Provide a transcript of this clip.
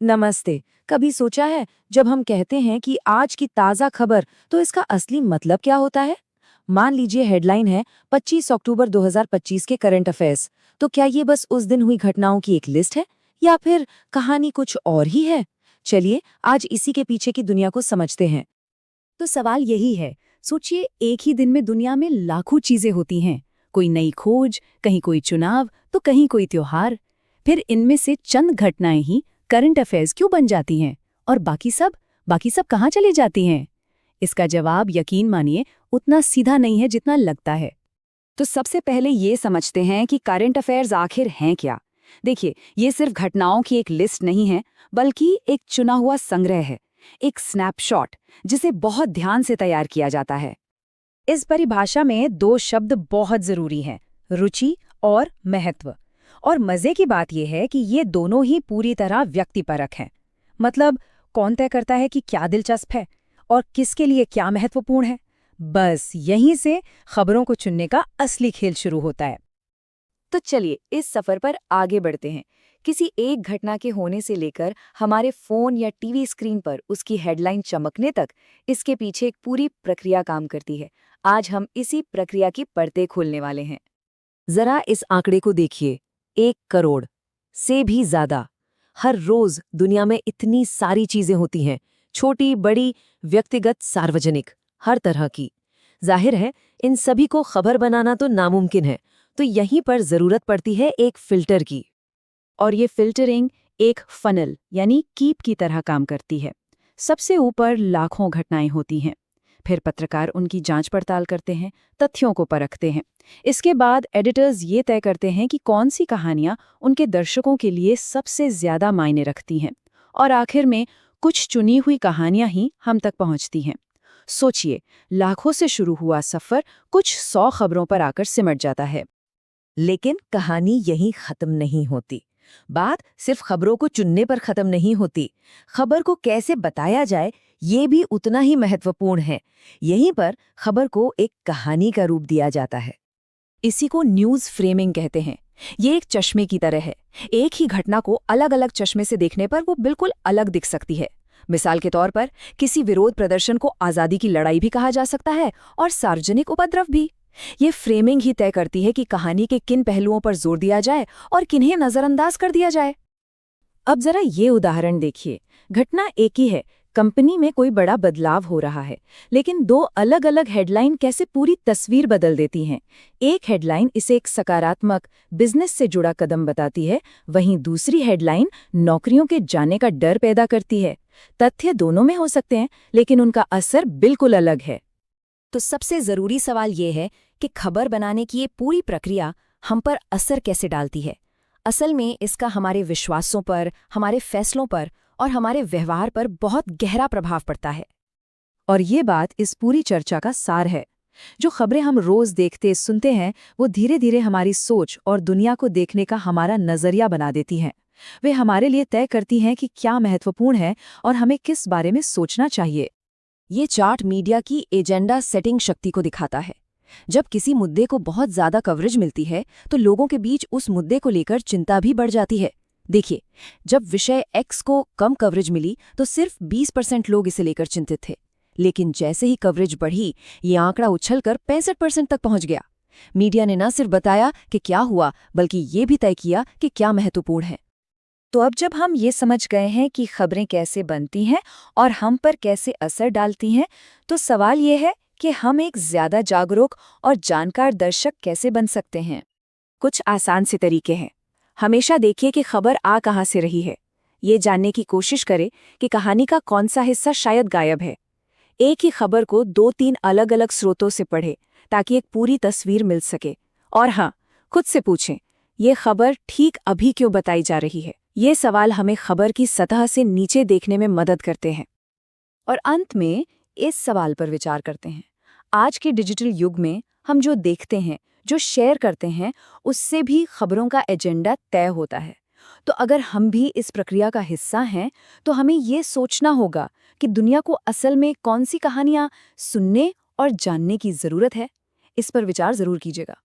नमस्ते। कभी सोचा है जब हम कहते हैं कि आज की ताज़ा खबर तो इसका असली मतलब क्या होता है? मान लीजिए हेडलाइन है 25 अक्टूबर 2025 के करंट अफेयर्स। तो क्या ये बस उस दिन हुई घटनाओं की एक लिस्ट है या फिर कहानी कुछ और ही है? चलिए आज इसी के पीछे की दुनिया को समझते हैं। तो सवाल यही है। सोचिए, एक ही दिन में दुनिया में लाखों चीजें होती हैं। कोई नई खोज, कहीं कोई चुनाव, तो कहीं कोई त्योहार। फिर इनमें से चंद घटनाएं ही करंट अफेयर्स क्यों बन जाती हैं और बाकी सब कहाँ चली जाती हैं? इसका जवाब, यकीन मानिए, उतना सीधा नहीं है जितना लगता है। तो सबसे पहले ये समझते हैं कि करंट अफेयर्स आखिर हैं क्या। देखिए, ये सिर्फ घटनाओं की एक लिस्ट नहीं है, बल्कि एक चुना हुआ संग्रह है, एक स्नैपशॉट जिसे बहुत ध्यान से तैयार किया जाता है। इस परिभाषा में दो शब्द बहुत जरूरी हैं, रुचि और महत्व। और मजे की बात यह है कि ये दोनों ही पूरी तरह व्यक्तिपरक हैं। मतलब, कौन तय करता है कि क्या दिलचस्प है और किसके लिए क्या महत्वपूर्ण है। बस यहीं से खबरों को चुनने का असली खेल शुरू होता है। तो चलिए इस सफर पर आगे बढ़ते हैं। किसी एक घटना के होने से लेकर हमारे फोन या टीवी स्क्रीन पर उसकी हेडलाइन चमकने तक, इसके पीछे एक पूरी प्रक्रिया काम करती है। आज हम इसी प्रक्रिया की परतें खोलने वाले हैं। जरा इस आंकड़े को देखिए, 1 करोड़ से भी ज्यादा। हर रोज दुनिया में इतनी सारी चीजें होती हैं, छोटी बड़ी, व्यक्तिगत सार्वजनिक, हर तरह की। जाहिर है इन सभी को खबर बनाना तो नामुमकिन है, तो यहीं पर जरूरत पड़ती है एक फिल्टर की। और ये फिल्टरिंग एक फनल यानी कीप की तरह काम करती है। सबसे ऊपर लाखों घटनाएं होती हैं। फिर पत्रकार उनकी जांच पड़ताल करते हैं, तथ्यों को परखते हैं। इसके बाद एडिटर्स ये तय करते हैं कि कौन सी कहानियां उनके दर्शकों के लिए सबसे ज्यादा मायने रखती हैं। और आखिर में कुछ चुनी हुई कहानियां ही हम तक पहुंचती हैं। सोचिए, लाखों से शुरू हुआ सफर कुछ 100 खबरों पर आकर सिमट जाता है। लेकिन कहानी यहीं खत्म नहीं होती। बात सिर्फ खबरों को चुनने पर खत्म नहीं होती। खबर को कैसे बताया जाए ये भी उतना ही महत्वपूर्ण है। यहीं पर खबर को एक कहानी का रूप दिया जाता है। इसी को न्यूज़ फ्रेमिंग कहते हैं। ये एक चश्मे की तरह है। एक ही घटना को अलग अलग चश्मे से देखने पर वो बिल्कुल अलग दिख सकती है। मिसाल के तौर पर, किसी विरोध प्रदर्शन को आज़ादी की लड़ाई भी कहा जा सकता है और सार्वजनिक उपद्रव भी। ये फ्रेमिंग ही तय करती है कि कहानी के किन पहलुओं पर जोर दिया जाए और किन्हें नज़रअंदाज कर दिया जाए। अब जरा ये उदाहरण देखिए। घटना एक ही है, कंपनी में कोई बड़ा बदलाव हो रहा है, लेकिन दो अलग अलग हेडलाइन कैसे पूरी तस्वीर बदल देती हैं। एक हेडलाइन इसे एक सकारात्मक, बिजनेस से जुड़ा कदम बताती है, वहीं दूसरी हेडलाइन नौकरियों के जाने का डर पैदा करती है। तथ्य दोनों में हो सकते हैं, लेकिन उनका असर बिल्कुल अलग है। तो सबसे जरूरी सवाल ये है कि खबर बनाने की ये पूरी प्रक्रिया हम पर असर कैसे डालती है। असल में इसका हमारे विश्वासों पर, हमारे फैसलों पर और हमारे व्यवहार पर बहुत गहरा प्रभाव पड़ता है। और ये बात इस पूरी चर्चा का सार है। जो खबरें हम रोज देखते सुनते हैं, वो धीरे धीरे हमारी सोच और दुनिया को देखने का हमारा नजरिया बना देती हैं। वे हमारे लिए तय करती हैं कि क्या महत्वपूर्ण है और हमें किस बारे में सोचना चाहिए। ये चार्ट मीडिया की एजेंडा सेटिंग शक्ति को दिखाता है। जब किसी मुद्दे को बहुत ज्यादा कवरेज मिलती है, तो लोगों के बीच उस मुद्दे को लेकर चिंता भी बढ़ जाती है। देखिए, जब विषय एक्स को कम कवरेज मिली तो सिर्फ 20% लोग इसे लेकर चिंतित थे, लेकिन जैसे ही कवरेज बढ़ी, ये आंकड़ा उछलकर 65% तक पहुंच गया। मीडिया ने न सिर्फ बताया कि क्या हुआ, बल्कि ये भी तय किया कि क्या महत्वपूर्ण है। तो अब जब हम ये समझ गए हैं कि खबरें कैसे बनती हैं और हम पर कैसे असर डालती हैं, तो सवाल ये है कि हम एक ज्यादा जागरूक और जानकार दर्शक कैसे बन सकते हैं। कुछ आसान से तरीके हैं। हमेशा देखिए कि खबर आ कहाँ से रही है। ये जानने की कोशिश करें कि कहानी का कौन सा हिस्सा शायद गायब है। एक ही खबर को 2-3 अलग-अलग स्रोतों से पढ़ें ताकि एक पूरी तस्वीर मिल सके। और हाँ, खुद से पूछें, ये खबर ठीक अभी क्यों बताई जा रही है। ये सवाल हमें खबर की सतह से नीचे देखने में मदद करते हैं। और अंत में इस सवाल पर विचार करते हैं, आज के डिजिटल युग में हम जो देखते हैं, जो शेयर करते हैं, उससे भी खबरों का एजेंडा तय होता है। तो अगर हम भी इस प्रक्रिया का हिस्सा हैं, तो हमें ये सोचना होगा कि दुनिया को असल में कौन सी कहानियां सुनने और जानने की ज़रूरत है। इस पर विचार ज़रूर कीजिएगा।